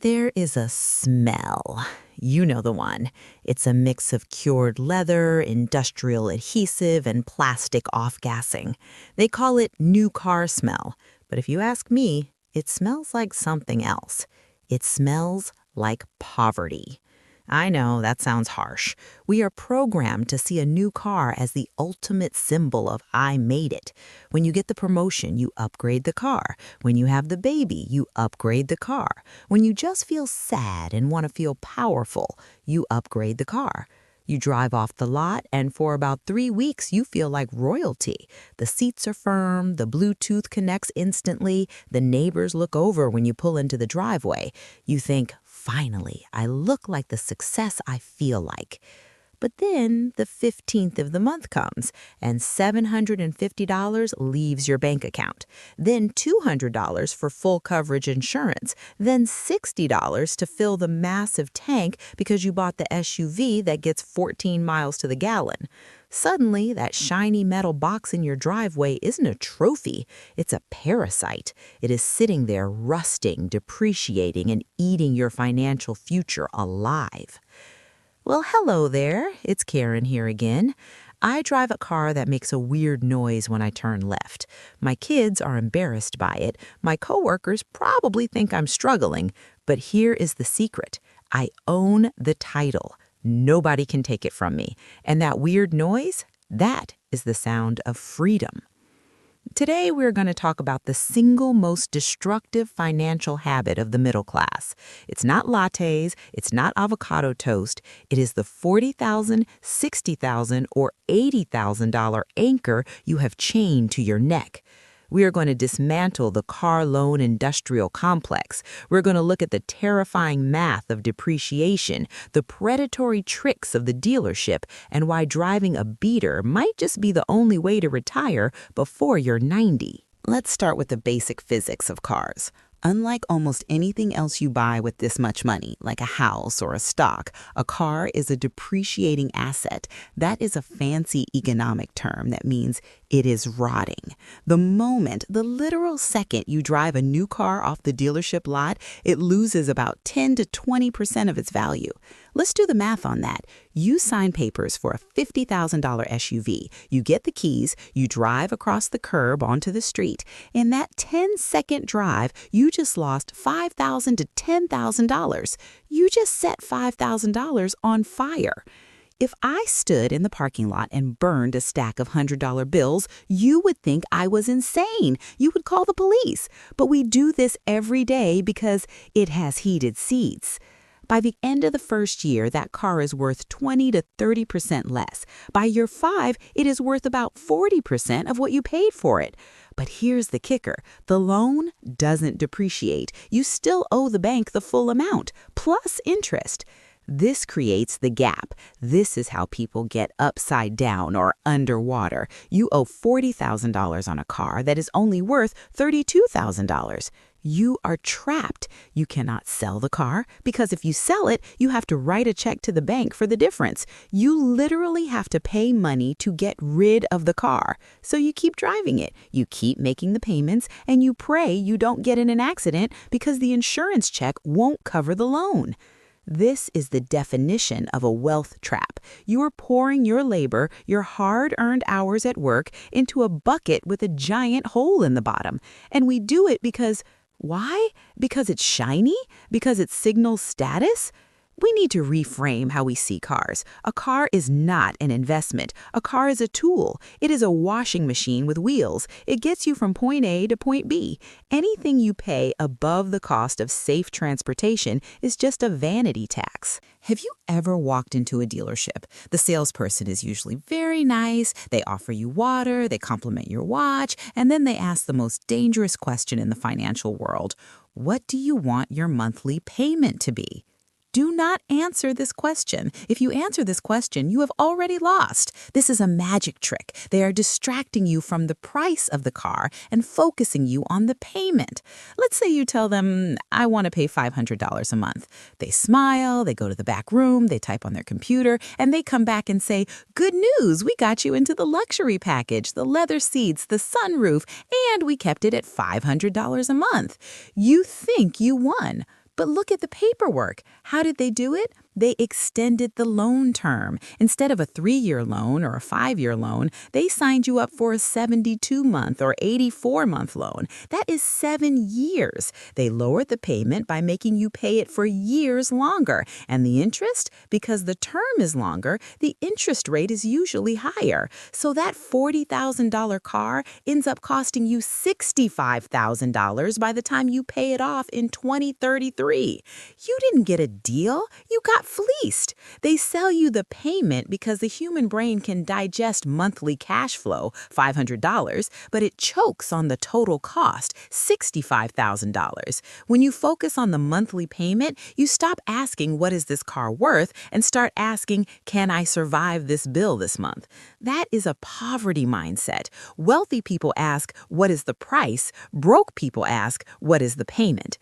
There is a smell. You know the one. It's a mix of cured leather, industrial adhesive, and plastic off-gassing. They call it new car smell. But if you ask me, it smells like something else. It smells like poverty. I know that sounds harsh. We are programmed to see a new car as the ultimate symbol of I made it. When you get the promotion, you upgrade the car. When you have the baby, you upgrade the car. When you just feel sad and want to feel powerful, you upgrade the car. You drive off the lot, and for about 3 weeks, you feel like royalty. The seats are firm, the Bluetooth connects instantly, the neighbors look over when you pull into the driveway. You think, finally, I look like the success I feel like. But then the 15th of the month comes, and $750 leaves your bank account. Then $200 for full coverage insurance. Then $60 to fill the massive tank because you bought the SUV that gets 14 miles to the gallon. Suddenly, that shiny metal box in your driveway isn't a trophy. It's a parasite. It is sitting there rusting, depreciating, and eating your financial future alive. Well, hello there. It's Karen here again. I drive a car that makes a weird noise when I turn left. My kids are embarrassed by it. My coworkers probably think I'm struggling. But here is the secret. I own the title. Nobody can take it from me. And that weird noise, that is the sound of freedom. Today, we're going to talk about the single most destructive financial habit of the middle class. It's not lattes, it's not avocado toast. It is the $40,000, $60,000, or $80,000 anchor you have chained to your neck. We are going to dismantle the car loan industrial complex. We're going to look at the terrifying math of depreciation, the predatory tricks of the dealership, and why driving a beater might just be the only way to retire before you're 90. Let's start with the basic physics of cars. Unlike almost anything else you buy with this much money, like a house or a stock, a car is a depreciating asset. That is a fancy economic term that means it is rotting. The moment, the literal second you drive a new car off the dealership lot, it loses about 10 to 20% of its value. Let's do the math on that. You sign papers for a $50,000 SUV. You get the keys, you drive across the curb onto the street. In that 10-second drive, you just lost $5,000 to $10,000. You just set $5,000 on fire. If I stood in the parking lot and burned a stack of $100 bills, you would think I was insane. You would call the police. But we do this every day because it has heated seats. By the end of the first year, that car is worth 20 to 30% less. By year 5, it is worth about 40% of what you paid for it. But here's the kicker. The loan doesn't depreciate. You still owe the bank the full amount, plus interest. This creates the gap. This is how people get upside down or underwater. You owe $40,000 on a car that is only worth $32,000. You are trapped. You cannot sell the car because if you sell it, you have to write a check to the bank for the difference. You literally have to pay money to get rid of the car. So you keep driving it. You keep making the payments and you pray you don't get in an accident because the insurance check won't cover the loan. This is the definition of a wealth trap. You are pouring your labor, your hard-earned hours at work, into a bucket with a giant hole in the bottom. And we do it because, why? Because it's shiny? Because it signals status? We need to reframe how we see cars. A car is not an investment. A car is a tool. It is a washing machine with wheels. It gets you from point A to point B. Anything you pay above the cost of safe transportation is just a vanity tax. Have you ever walked into a dealership? The salesperson is usually very nice. They offer you water, they compliment your watch, and then they ask the most dangerous question in the financial world. What do you want your monthly payment to be? Do not answer this question. If you answer this question, you have already lost. This is a magic trick. They are distracting you from the price of the car and focusing you on the payment. Let's say you tell them, I want to pay $500 a month. They smile, they go to the back room, they type on their computer, and they come back and say, good news, we got you into the luxury package, the leather seats, the sunroof, and we kept it at $500 a month. You think you won. But look at the paperwork. How did they do it? They extended the loan term. Instead of a 3-year loan or a 5-year loan, they signed you up for a 72-month or 84-month loan. That is 7 years. They lowered the payment by making you pay it for years longer. And the interest? Because the term is longer, the interest rate is usually higher. So that $40,000 car ends up costing you $65,000 by the time you pay it off in 2033. You didn't get a deal, you got fleeced. They sell you the payment because the human brain can digest monthly cash flow, $500, but it chokes on the total cost, $65,000. When you focus on the monthly payment, you stop asking, what is this car worth, and start asking, can I survive this bill this month? That is a poverty mindset. Wealthy people ask, what is the price? Broke people ask, what is the payment?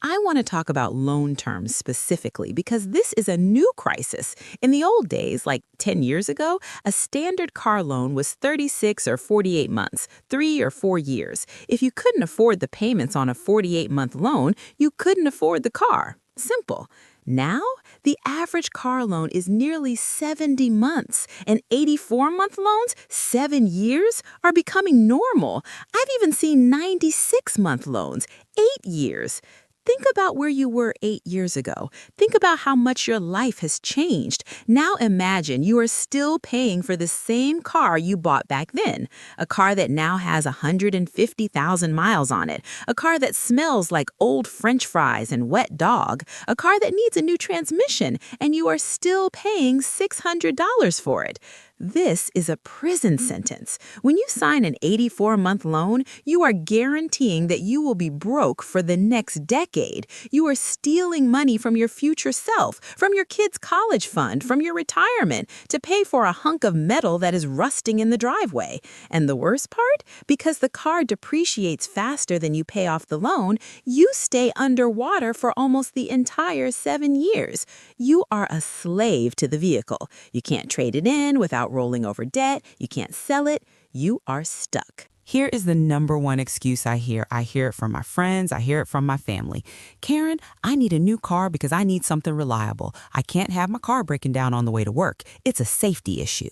I want to talk about loan terms specifically because this is a new crisis. In the old days, like 10 years ago, a standard car loan was 36 or 48 months, 3 or 4 years. If you couldn't afford the payments on a 48-month loan, you couldn't afford the car. Simple. Now, the average car loan is nearly 70 months, and 84-month loans, 7 years, are becoming normal. I've even seen 96-month loans, 8 years. Think about where you were 8 years ago. Think about how much your life has changed. Now imagine you are still paying for the same car you bought back then. A car that now has 150,000 miles on it. A car that smells like old French fries and wet dog. A car that needs a new transmission, and you are still paying $600 for it. This is a prison sentence. When you sign an 84-month loan, you are guaranteeing that you will be broke for the next decade. You are stealing money from your future self, from your kid's college fund, from your retirement, to pay for a hunk of metal that is rusting in the driveway. And the worst part? Because the car depreciates faster than you pay off the loan, you stay underwater for almost the entire 7 years. You are a slave to the vehicle. You can't trade it in without rolling over debt. You can't sell it. You are stuck. Here is the number one excuse I hear. I hear it from my friends. I hear it from my family. Karen, I need a new car because I need something reliable. I can't have my car breaking down on the way to work. It's a safety issue.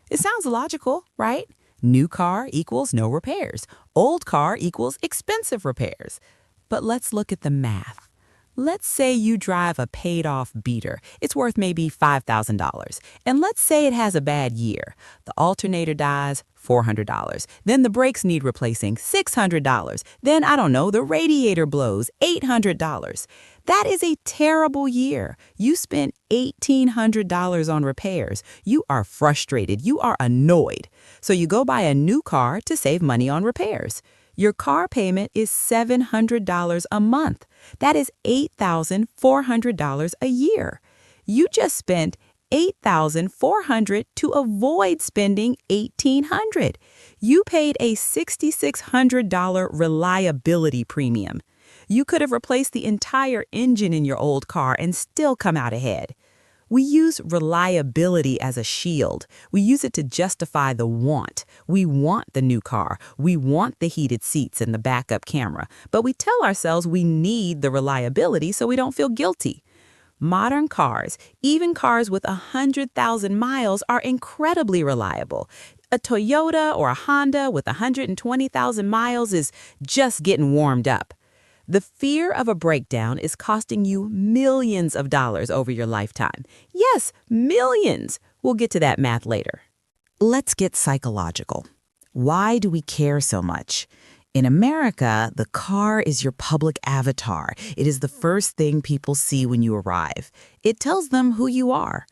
It sounds logical, right? New car equals no repairs. Old car equals expensive repairs. But let's look at the math. Let's say you drive a paid-off beater. It's worth maybe $5,000. And let's say it has a bad year. The alternator dies, $400. Then the brakes need replacing, $600. Then, I don't know, the radiator blows, $800. That is a terrible year. You spent $1,800 on repairs. You are frustrated. You are annoyed. So you go buy a new car to save money on repairs. Your car payment is $700 a month. That is $8,400 a year. You just spent $8,400 to avoid spending $1,800. You paid a $6,600 reliability premium. You could have replaced the entire engine in your old car and still come out ahead. We use reliability as a shield. We use it to justify the want. We want the new car. We want the heated seats and the backup camera. But we tell ourselves we need the reliability so we don't feel guilty. Modern cars, even cars with 100,000 miles, are incredibly reliable. A Toyota or a Honda with 120,000 miles is just getting warmed up. The fear of a breakdown is costing you millions of dollars over your lifetime. Yes, millions. We'll get to that math later. Let's get psychological. Why do we care so much? In America, the car is your public avatar. It is the first thing people see when you arrive. It tells them who you are.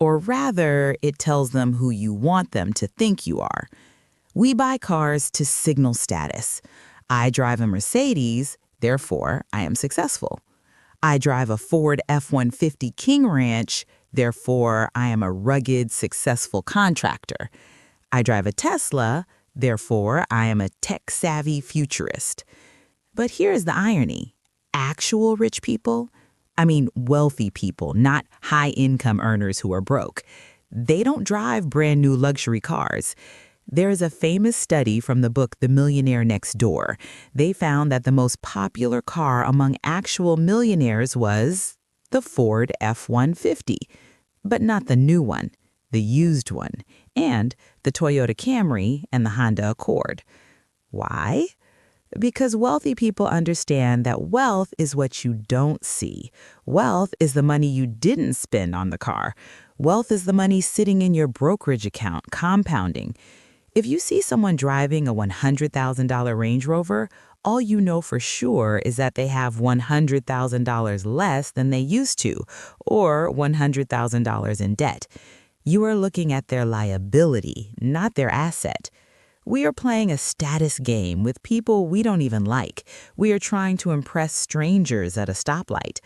Or rather, it tells them who you want them to think you are. We buy cars to signal status. I drive a Mercedes, therefore I am successful. I drive a Ford F-150 King Ranch, therefore I am a rugged, successful contractor. I drive a Tesla, therefore I am a tech-savvy futurist. But here's the irony. Actual rich people, I mean wealthy people, not high-income earners who are broke, they don't drive brand new luxury cars. There's a famous study from the book The Millionaire Next Door. They found that the most popular car among actual millionaires was the Ford F-150, but not the new one, the used one, and the Toyota Camry and the Honda Accord. Why? Because wealthy people understand that wealth is what you don't see. Wealth is the money you didn't spend on the car. Wealth is the money sitting in your brokerage account, compounding. If you see someone driving a $100,000 Range Rover, all you know for sure is that they have $100,000 less than they used to, or $100,000 in debt. You are looking at their liability, not their asset. We are playing a status game with people we don't even like. We are trying to impress strangers at a stoplight.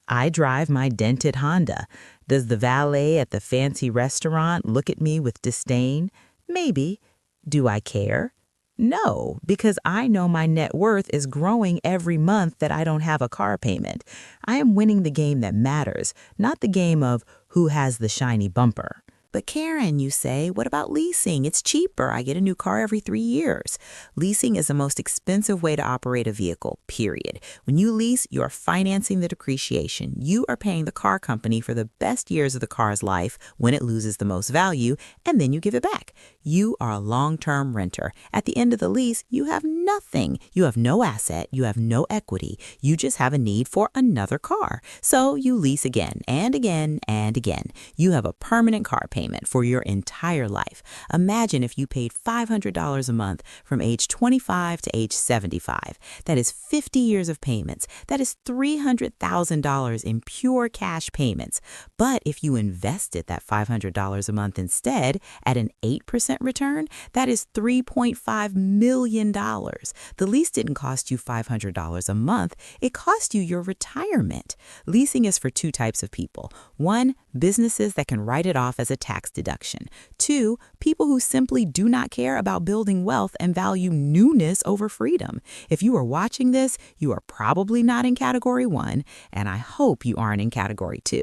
I drive my dented Honda. Does the valet at the fancy restaurant look at me with disdain? Maybe. Do I care? No, because I know my net worth is growing every month that I don't have a car payment. I am winning the game that matters, not the game of who has the shiny bumper. But Karen, you say, what about leasing? It's cheaper. I get a new car every 3 years. Leasing is the most expensive way to operate a vehicle, period. When you lease, you are financing the depreciation. You are paying the car company for the best years of the car's life when it loses the most value, and then you give it back. You are a long-term renter. At the end of the lease, you have nothing. You have no asset. You have no equity. You just have a need for another car. So you lease again and again and again. You have a permanent car payment for your entire life. Imagine if you paid $500 a month from age 25 to age 75. That is 50 years of payments. That is $300,000 in pure cash payments. But if you invested that $500 a month instead at an 8% return, that is $3.5 million. The lease didn't cost you $500 a month. It cost you your retirement. Leasing is for two types of people. One, businesses that can write it off as a tax deduction. Two, people who simply do not care about building wealth and value newness over freedom. If you are watching this, you are probably not in category 1, and I hope you aren't in category 2.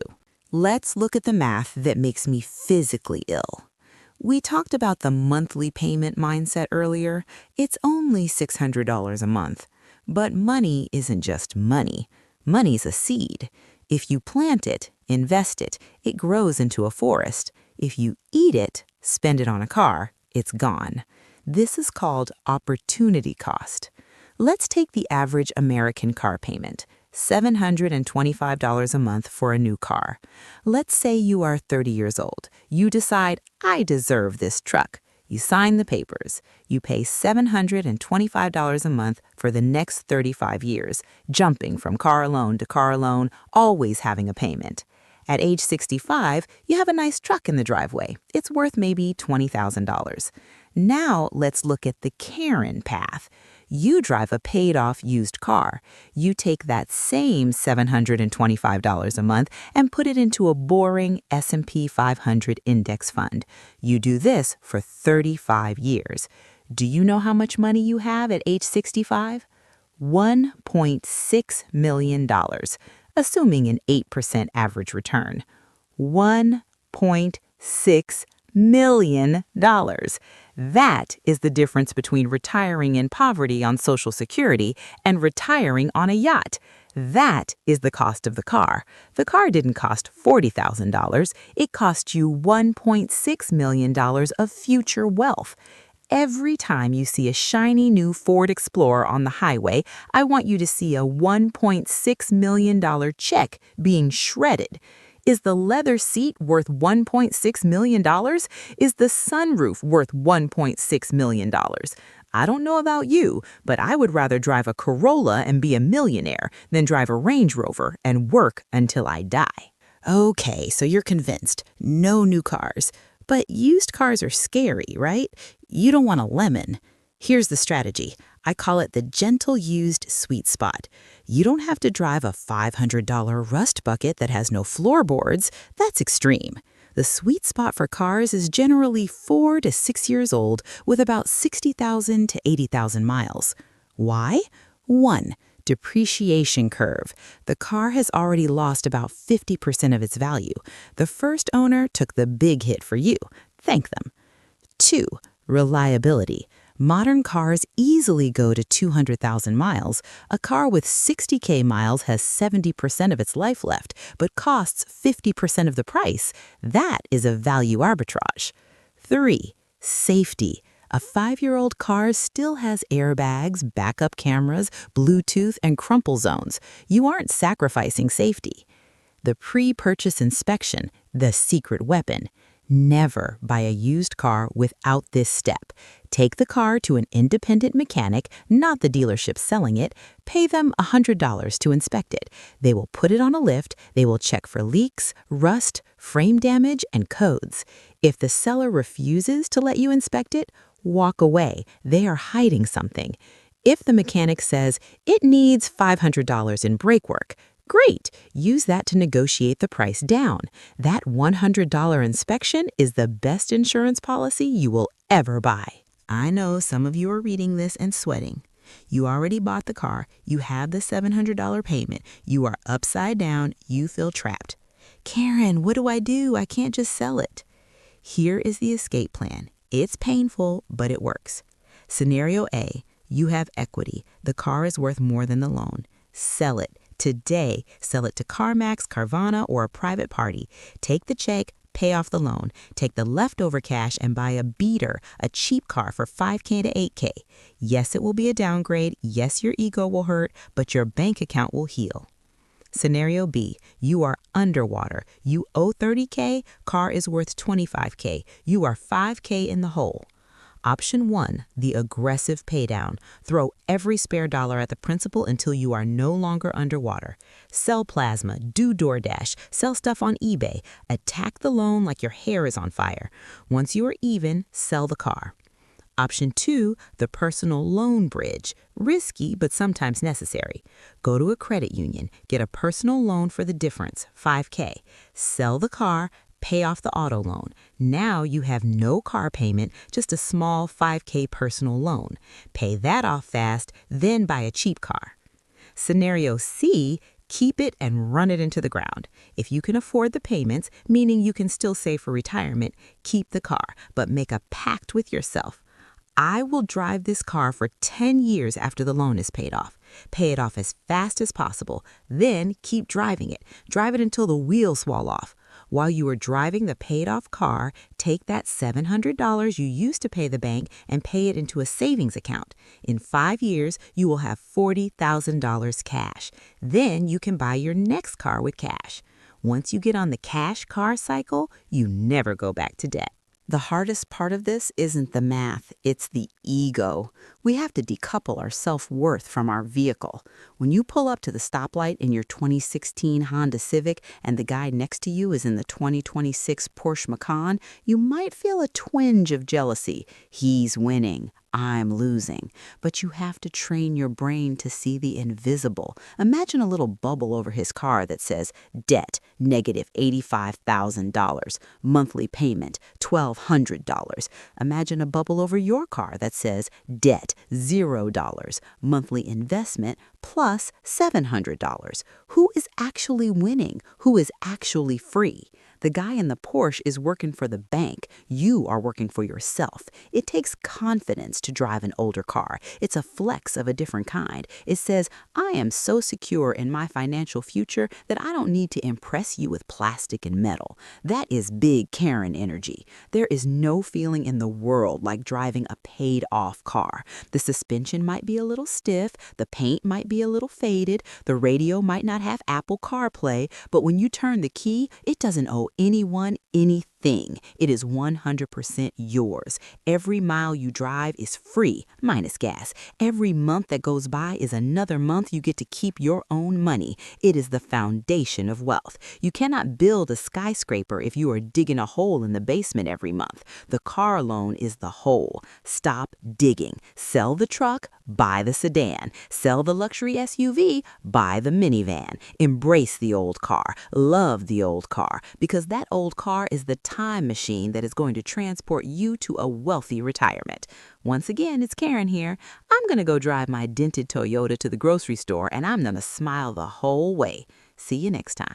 Let's look at the math that makes me physically ill. We talked about the monthly payment mindset earlier. It's only $600 a month. But money isn't just money. Money's a seed. If you plant it, invest it, it grows into a forest. If you eat it, spend it on a car, it's gone. This is called opportunity cost. Let's take the average American car payment, $725 a month for a new car. Let's say you are 30 years old. You decide, I deserve this truck. You sign the papers. You pay $725 a month for the next 35 years, jumping from car loan to car loan, always having a payment. At age 65, you have a nice truck in the driveway. It's worth maybe $20,000. Now let's look at the Karen path. You drive a paid-off used car. You take that same $725 a month and put it into a boring S&P 500 index fund. You do this for 35 years. Do you know how much money you have at age 65? $1.6 million, assuming an 8% average return. $1.6 million. That is the difference between retiring in poverty on Social Security and retiring on a yacht. That is the cost of the car. The car didn't cost $40,000. It cost you $1.6 million of future wealth. Every time you see a shiny new Ford Explorer on the highway, I want you to see a $1.6 million check being shredded. Is the leather seat worth $1.6 million? Is the sunroof worth $1.6 million? I don't know about you, but I would rather drive a Corolla and be a millionaire than drive a Range Rover and work until I die. Okay, so you're convinced. No new cars. But used cars are scary, right? You don't want a lemon. Here's the strategy. I call it the gentle used sweet spot. You don't have to drive a $500 rust bucket that has no floorboards. That's extreme. The sweet spot for cars is generally 4 to 6 years old with about 60,000 to 80,000 miles. Why? 1. Depreciation curve. The car has already lost about 50% of its value. The first owner took the big hit for you. Thank them. 2. Reliability. Modern cars easily go to 200,000 miles. A car with 60K miles has 70% of its life left, but costs 50% of the price. That is a value arbitrage. 3. Safety. A 5-year-old car still has airbags, backup cameras, Bluetooth, and crumple zones. You aren't sacrificing safety. The pre-purchase inspection, the secret weapon. Never buy a used car without this step. Take the car to an independent mechanic, not the dealership selling it. Pay them $100 to inspect it. They will put it on a lift. They will check for leaks, rust, frame damage, and codes. If the seller refuses to let you inspect it, walk away. They are hiding something. If the mechanic says it needs $500 in brake work, great, use that to negotiate the price down. That $100 inspection is the best insurance policy you will ever buy. I know some of you are reading this and sweating. You already bought the car, you have the $700 payment, you are upside down, you feel trapped. Karen, what do? I can't just sell it. Here is the escape plan. It's painful, but it works. Scenario A, you have equity. The car is worth more than the loan. Sell it. Today, sell it to CarMax, Carvana, or a private party. Take the check, pay off the loan. Take the leftover cash and buy a beater, a cheap car for $5K to $8K. Yes, it will be a downgrade. Yes, your ego will hurt, but your bank account will heal. Scenario B, you are underwater. You owe $30K, car is worth $25K. You are $5K in the hole. Option 1, the aggressive paydown. Throw every spare dollar at the principal until you are no longer underwater. Sell plasma, do DoorDash, sell stuff on eBay. Attack the loan like your hair is on fire. Once you are even, sell the car. Option 2, the personal loan bridge. Risky, but sometimes necessary. Go to a credit union, get a personal loan for the difference, $5K. Sell the car, pay off the auto loan. Now you have no car payment, just a small $5K personal loan. Pay that off fast, then buy a cheap car. Scenario C, keep it and run it into the ground. If you can afford the payments, meaning you can still save for retirement, keep the car, but make a pact with yourself. I will drive this car for 10 years after the loan is paid off. Pay it off as fast as possible. Then keep driving it. Drive it until the wheels fall off. While you are driving the paid-off car, take that $700 you used to pay the bank and pay it into a savings account. In 5 years, you will have $40,000 cash. Then you can buy your next car with cash. Once you get on the cash car cycle, you never go back to debt. The hardest part of this isn't the math, it's the ego. We have to decouple our self-worth from our vehicle. When you pull up to the stoplight in your 2016 Honda Civic and the guy next to you is in the 2026 Porsche Macan, you might feel a twinge of jealousy. He's winning. I'm losing. But you have to train your brain to see the invisible. Imagine a little bubble over his car that says, debt, negative $85,000. Monthly payment, $1,200. Imagine a bubble over your car that says, debt, $0. Monthly investment, plus $700. Who is actually winning? Who is actually free? The guy in the Porsche is working for the bank. You are working for yourself. It takes confidence to drive an older car. It's a flex of a different kind. It says, I am so secure in my financial future that I don't need to impress you with plastic and metal. That is big Karen energy. There is no feeling in the world like driving a paid-off car. The suspension might be a little stiff, the paint might be a little faded, the radio might not have Apple CarPlay, but when you turn the key, it doesn't owe anyone anything. It is 100% yours. Every mile you drive is free, minus gas. Every month that goes by is another month you get to keep your own money. It is the foundation of wealth. You cannot build a skyscraper if you are digging a hole in the basement every month. The car loan is the hole. Stop digging. Sell the truck, buy the sedan. Sell the luxury SUV, buy the minivan. Embrace the old car. Love the old car, because that old car is the time machine that is going to transport you to a wealthy retirement. Once again, it's Karen here. I'm going to go drive my dented Toyota to the grocery store, and I'm going to smile the whole way. See you next time.